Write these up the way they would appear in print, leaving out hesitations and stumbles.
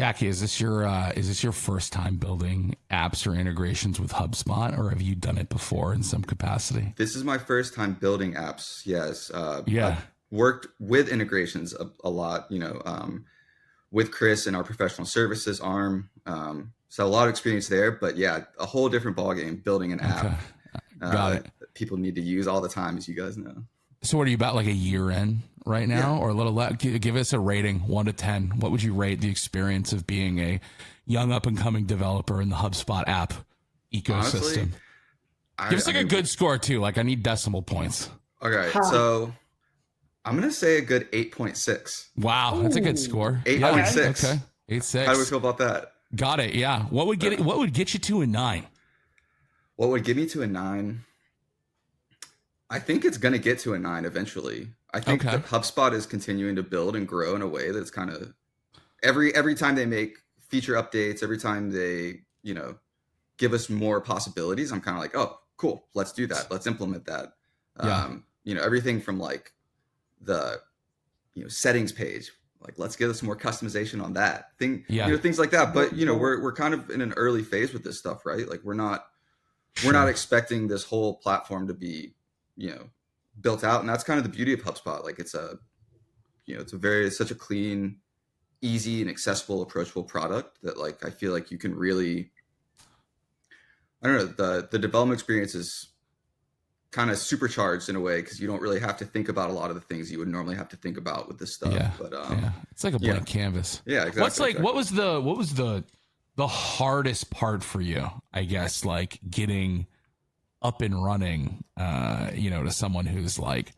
Jackie, is this your first time building apps or integrations with HubSpot, or have you done it before in some capacity? This is my first time building apps. Yes. Yeah. I've worked with integrations a lot, with Chris and our professional services arm. So a lot of experience there, but yeah, a whole different ballgame building an app. Okay. Got it. That people need to use all the time, as you guys know. So what are you, about like a year in right now, or a little less? Give us a rating, 1 to 10. What would you rate the experience of being a young up and coming developer in the HubSpot app ecosystem? Honestly, give us like a good score too. Like I need decimal points. Okay. So I'm going to say a good 8.6. Wow. That's a good score. 8.6. Okay. 8.6. How do we feel about that? Got it. Yeah. What would get you to a 9? What would get me to a 9? I think it's going to get to a 9 eventually. I think that HubSpot is continuing to build and grow in a way that's kind of every time they make feature updates, every time they, give us more possibilities, I'm kind of like, oh, cool. Let's do that. Let's implement that. Yeah. Everything from like the, settings page, like let's get us more customization on that thing, things like that. But, we're kind of in an early phase with this stuff, right? Like we're not expecting this whole platform to be, built out. And that's kind of the beauty of HubSpot. Like it's such a clean, easy and accessible, approachable product that like, I feel like you can really, I don't know, the development experience is kind of supercharged in a way, because you don't really have to think about a lot of the things you would normally have to think about with this stuff. Yeah. But it's like a blank canvas. Yeah, exactly. What was the hardest part for you, I guess, like getting up and running, to someone who's like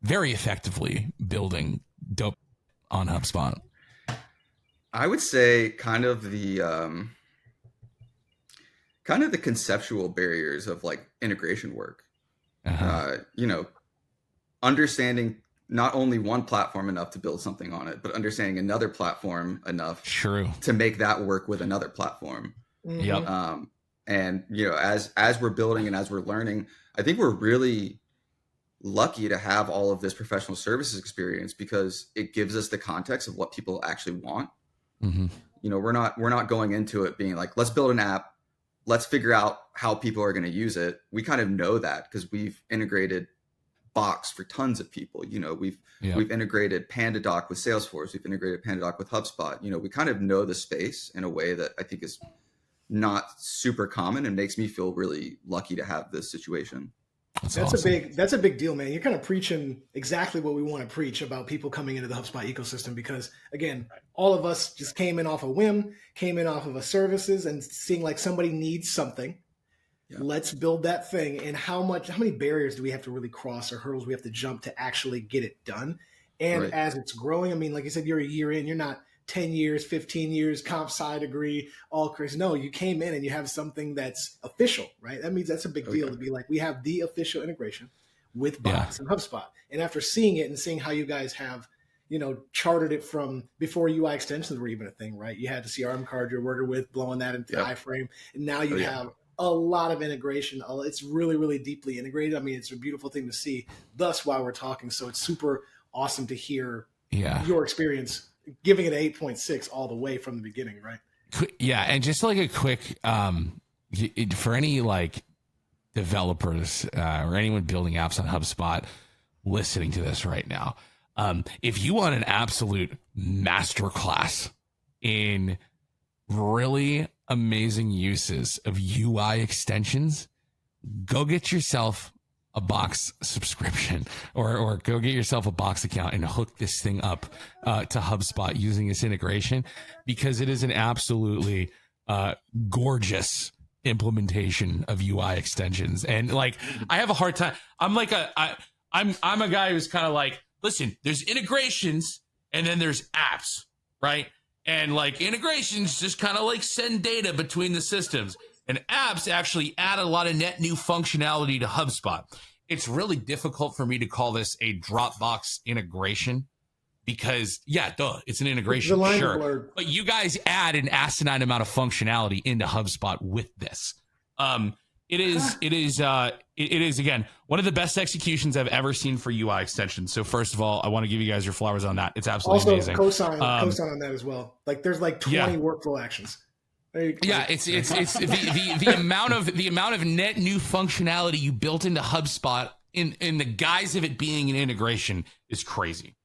very effectively building dope on HubSpot? I would say kind of the conceptual barriers of like integration work. Understanding not only one platform enough to build something on it, but understanding another platform enough to make that work with another platform. Yep. And, as we're building and as we're learning, I think we're really lucky to have all of this professional services experience, because it gives us the context of what people actually want. Mm-hmm. We're not going into it being like, let's build an app, let's figure out how people are going to use it. We kind of know that because we've integrated Box for tons of people. We've integrated PandaDoc with Salesforce. We've integrated PandaDoc with HubSpot. We kind of know the space in a way that I think is not super common and makes me feel really lucky to have this situation. That's awesome. That's a big deal, man. You're kind of preaching exactly what we want to preach about people coming into the HubSpot ecosystem, because again, all of us just came in off a whim, came in off of a services and seeing like somebody needs something. Yeah. Let's build that thing. And how many barriers do we have to really cross, or hurdles we have to jump to actually get it done? And as it's growing, I mean, like you said, you're a year in, you're not 10 years, 15 years, comp sci degree, all crazy. No, you came in and you have something that's official, right? That means that's a big deal to be like, we have the official integration with Box and HubSpot. And after seeing it and seeing how you guys have, charted it from before UI extensions were even a thing, right? You had the CRM card you're working with, blowing that into the iframe. And now you have a lot of integration. It's really, really deeply integrated. I mean, it's a beautiful thing to see. Thus, while we're talking, so it's super awesome to hear your experience giving it an 8.6 all the way from the beginning, right? Yeah, and just like a quick, for any like developers or anyone building apps on HubSpot listening to this right now, if you want an absolute masterclass in really amazing uses of UI extensions, go get yourself a Box subscription or go get yourself a Box account and hook this thing up to HubSpot using this integration, because it is an absolutely gorgeous implementation of UI extensions. And like, I have a hard time. I'm a guy who's kind of like, listen, there's integrations and then there's apps, right? And like integrations just kind of like send data between the systems. And apps actually add a lot of net new functionality to HubSpot. It's really difficult for me to call this a Dropbox integration because, it's an integration, sure. But you guys add an asinine amount of functionality into HubSpot with this. It is again one of the best executions I've ever seen for UI extensions. So first of all, I want to give you guys your flowers on that. It's absolutely amazing. Co-sign on that as well. Like there's like 20 workflow actions. It's the amount of net new functionality you built into HubSpot in the guise of it being an integration is crazy.